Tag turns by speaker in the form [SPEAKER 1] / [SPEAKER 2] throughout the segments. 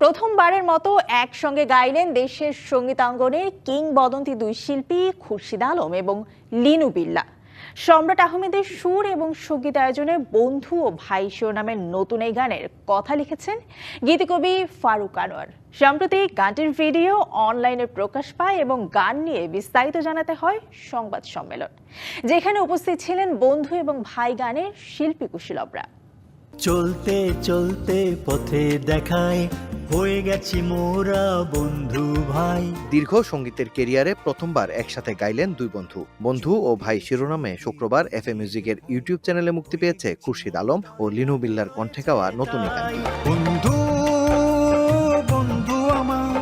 [SPEAKER 1] প্রথমবারের মতো একসঙ্গে গাইলেন দেশের সঙ্গীতাঙ্গনের কিংবদন্তি দুই শিল্পী খুরশিদ আলম এবং লিনু বিল্লাহ। সম্রাট আহমেদের সুর এবং সঙ্গীতায়োজনে বন্ধু ও ভাই শিরোনামের নতুন এই গানের কথা লিখেছেন গীতিকবি ফারুক আনোয়ার। সম্প্রতি গানটির ভিডিও অনলাইনে প্রকাশ পায় এবং গান নিয়ে বিস্তারিত জানাতে হয় সংবাদ সম্মেলন, যেখানে উপস্থিত ছিলেন বন্ধু এবং ভাই গানের শিল্পী কুশীলবরা।
[SPEAKER 2] চলতে চলতে পথে দেখায় হয়ে গেছি মোরা বন্ধু ভাই।
[SPEAKER 3] দীর্ঘ সঙ্গীতের কেরিয়ারে প্রথমবার একসাথে গাইলেন দুই বন্ধু। বন্ধু ও ভাই শিরোনামে শুক্রবার এফএ মিউজিকের ইউটিউব চ্যানেলে মুক্তি পেয়েছে খুরশিদ আলম ও লিনু বিল্লার কণ্ঠে গাওয়া নতুন এই গানটি।
[SPEAKER 2] বন্ধু বন্ধু আমার,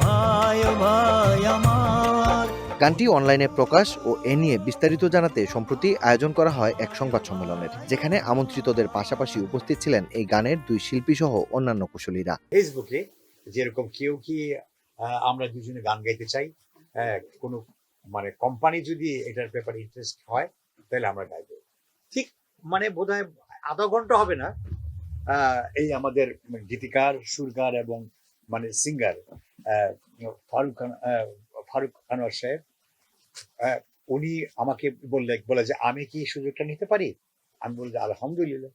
[SPEAKER 2] ভাই ভাই আমার।
[SPEAKER 3] গানটি অনলাইনে প্রকাশ ও এ নিয়ে বিস্তারিত জানাতে সম্প্রতি আয়োজন করা হয় এক সংবাদ সম্মেলনের, যেখানে আমন্ত্রিতদের পাশাপাশি উপস্থিত ছিলেন এই গানের দুই শিল্পী সহ অন্যান্য কুশলীরা।
[SPEAKER 4] ফেসবুকে যেরকম কেউ কি আমরা দুজনে গান গাইতে চাই, কোনো মানে কোম্পানি যদি এটার ব্যাপারে ইন্টারেস্ট হয় তাহলে আমরা গাইবো। ঠিক মানে বোধহয় আধা ঘন্টা হবে না, এই আমাদের গীতিকার, সুরকার এবং মানে সিঙ্গার ফারুক আনোয়ার সাহেব, উনি আমাকে বলে যে আমি কি সুযোগটা নিতে পারি। আমি বললাম যে আলহামদুলিল্লাহ।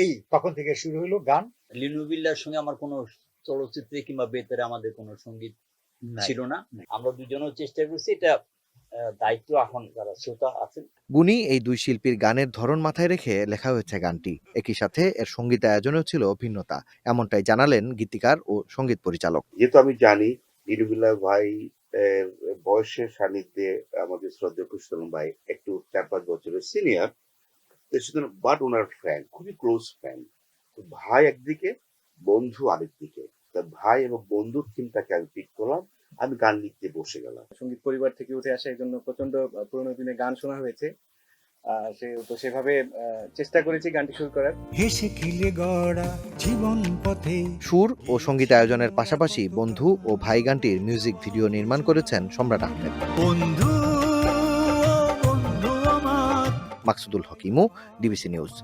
[SPEAKER 4] এই তখন থেকে শুরু হলো গান।
[SPEAKER 5] লিনু বিল্লার সঙ্গে আমার কোনো চলচ্চিত্রে কিংবা বেতারে আমাদের কোনো সঙ্গীত ছিল না। আমরা দুজনেও চেষ্টা করছি, এটা দায়িত্ব এখন যারা শ্রোতা আছেন।
[SPEAKER 3] গুণী এই দুই শিল্পীর গানের ধরন মাথায় রেখে লেখা হয়েছে গানটি। একই সাথে এর সঙ্গীতায়োজনেও ছিল ভিন্নতা, এমনটাই জানালেন গীতিকার ও সঙ্গীত পরিচালক।
[SPEAKER 6] যেহেতু আমি জানি লিনু বিল্লাহ ভাই বয়সের সান্নিধ্যে আমাদের শ্রদ্ধেয় খুরশিদ আলম ভাই একটু 4-5 বছরের সিনিয়র, বাট ওনার ফ্রেন্ড, খুবই ক্লোজ ফ্রেন্ড। ভাই একদিকে, বন্ধু আরেকদিকে। ভাই এবং বন্ধুর থিমটাকে আমি পিক করলাম, আমি গান লিখতে বসে গেলাম।
[SPEAKER 7] সঙ্গীত পরিবার থেকে উঠে আসা এই জন্য প্রচন্ড পুরোনো দিনে গান শোনা হয়েছে, সেভাবে চেষ্টা করেছি গানটি শুরু করার।
[SPEAKER 2] হেসে খেলে গড়া জীবন পথে
[SPEAKER 3] সুর ও সঙ্গীতায়োজনের পাশাপাশি বন্ধু ও ভাই গানটির মিউজিক ভিডিও নির্মাণ করেছেন সম্রাট আহমেদ।
[SPEAKER 2] বন্ধু বন্ধু আমার।
[SPEAKER 3] Maksudul Hakimu, DBC news.